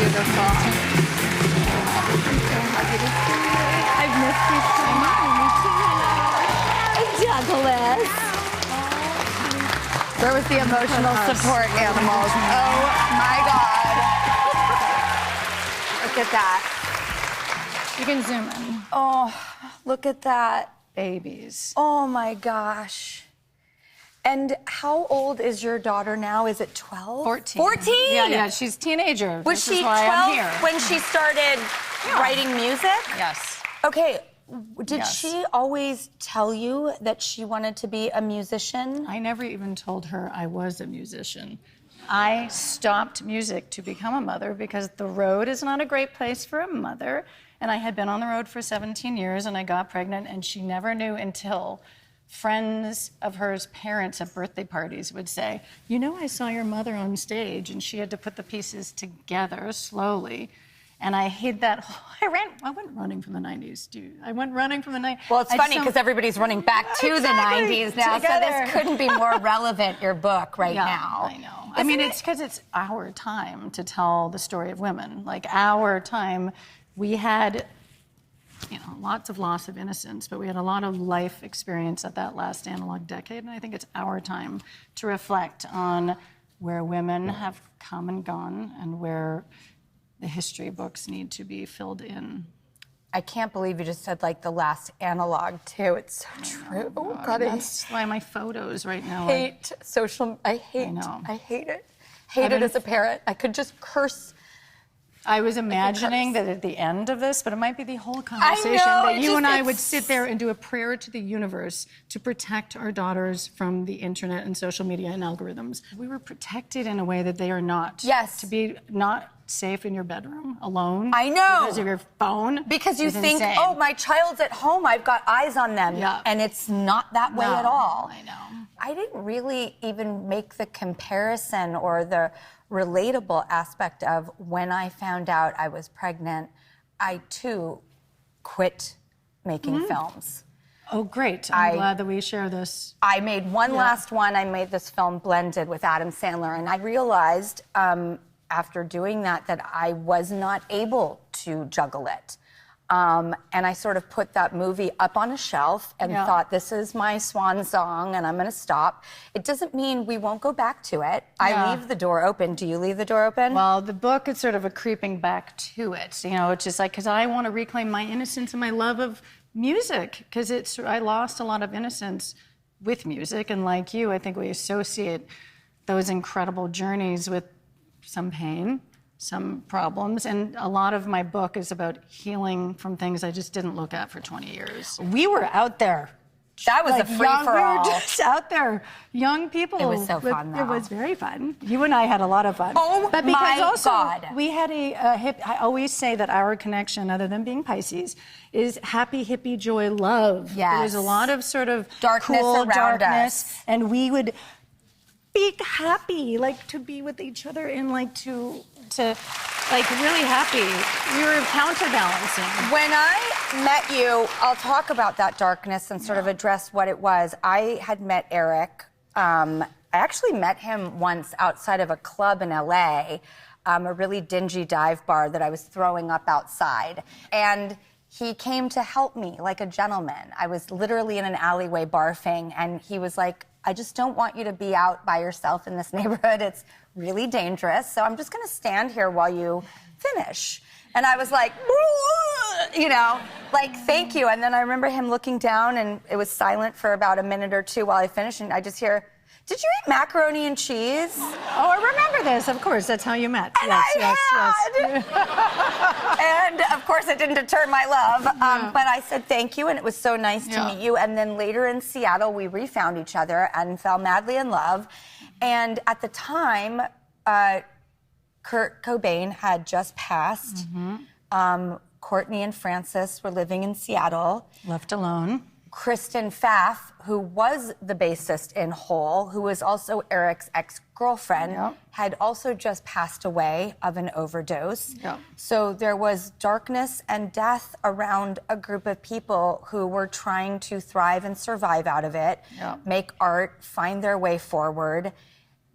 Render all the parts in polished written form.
beautiful. I've missed you so much. Douglas. Where was the emotional support animals? Oh my God. Look at that. You can zoom in. Oh, look at that. Babies. Oh my gosh. And how old is your daughter now? Is it 12? 14. 14? Yeah, she's a teenager. Was This she is why 12 I'm here. when she started writing music? Yes. Okay, did Yes. she always tell you that she wanted to be a musician? I never even told her I was a musician. I stopped music to become a mother because the road is not a great place for a mother. And I had been on the road for 17 years and I got pregnant, and she never knew until friends of hers, parents at birthday parties would say, you know, I saw your mother on stage, and she had to put the pieces together slowly. And I hid that. I went running from the 90s, dude. I went running from the 90s. Well, it's funny because everybody's running back to the 90s now, so this couldn't be more relevant, your book, now. I know. I mean, it's because it's our time to tell the story of women. Like, our time, we had, lots of loss of innocence, but we had a lot of life experience at that last analog decade, and I think it's our time to reflect on where women have come and gone and where the history books need to be filled in. I can't believe you just said, the last analog, too. It's so true. Oh, God, That's why my photos right now I hate social... I hate it. Hate it as a parent. I could just curse. I was imagining that at the end of this, but it might be the whole conversation, know, that you and I would sit there and do a prayer to the universe to protect our daughters from the internet and social media and algorithms. We were protected in a way that they are not. Yes. To be not safe in your bedroom alone. I know. Because of your phone. Because you think, insane. oh, my child's at home, I've got eyes on them. Yeah. And it's not that way at all. I know. I didn't really even make the comparison or the relatable aspect of when I found out I was pregnant, I too quit making films. Oh, great. I'm glad that we share this. I made one last one. I made this film Blended with Adam Sandler, and I realized after doing that I was not able to juggle it. And I sort of put that movie up on a shelf and thought, this is my swan song and I'm going to stop. It doesn't mean we won't go back to it. I leave the door open. Do you leave the door open? Well, the book is sort of a creeping back to it. It's just because I want to reclaim my innocence and my love of music, because I lost a lot of innocence with music. And like you, I think we associate those incredible journeys with some pain, some problems, and a lot of my book is about healing from things I just didn't look at for 20 years. We were out there. That was a free-for-all. We were just out there, young people. It was so fun, though. It was very fun. You and I had a lot of fun. Oh, but because my also, God. we had I always say that our connection, other than being Pisces, is happy, hippie, joy, love. Yes. There's a lot of sort of darkness cool around darkness, us. and we would be happy, to be with each other and really happy. We were counterbalancing. When I met you, I'll talk about that darkness and sort of address what it was. I had met Eric. I actually met him once outside of a club in LA, a really dingy dive bar that I was throwing up outside. And he came to help me like a gentleman. I was literally in an alleyway barfing, and he was like, I just don't want you to be out by yourself in this neighborhood. It's really dangerous. So I'm just going to stand here while you finish. And I was like, thank you. And then I remember him looking down, and it was silent for about a minute or two while I finished. And I just hear, did you eat macaroni and cheese? Oh, I remember this. Of course, that's how you met. And yes. And of course, it didn't deter my love. But I said thank you, and it was so nice to meet you. And then later in Seattle, we refound each other and fell madly in love. And at the time, Kurt Cobain had just passed. Courtney and Francis were living in Seattle. Left alone. Kristen Pfaff, who was the bassist in Hole, who was also Eric's ex-girlfriend, had also just passed away of an overdose. So there was darkness and death around a group of people who were trying to thrive and survive out of it, make art, find their way forward.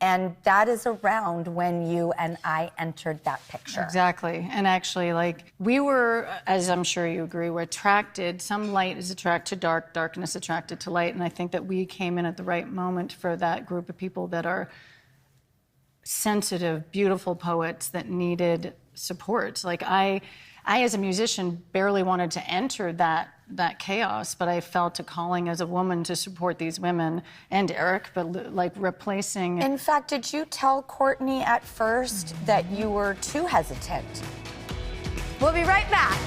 And that is around when you and I entered that picture. Exactly. And actually, like, we were, as I'm sure you agree, we're attracted. Some light is attracted to dark, darkness attracted to light. And I think that we came in at the right moment for that group of people that are sensitive, beautiful poets that needed support. Like, I as a musician, barely wanted to enter that chaos, but I felt a calling as a woman to support these women and Eric, but like replacing. In fact, did you tell Courtney at first that you were too hesitant? We'll be right back.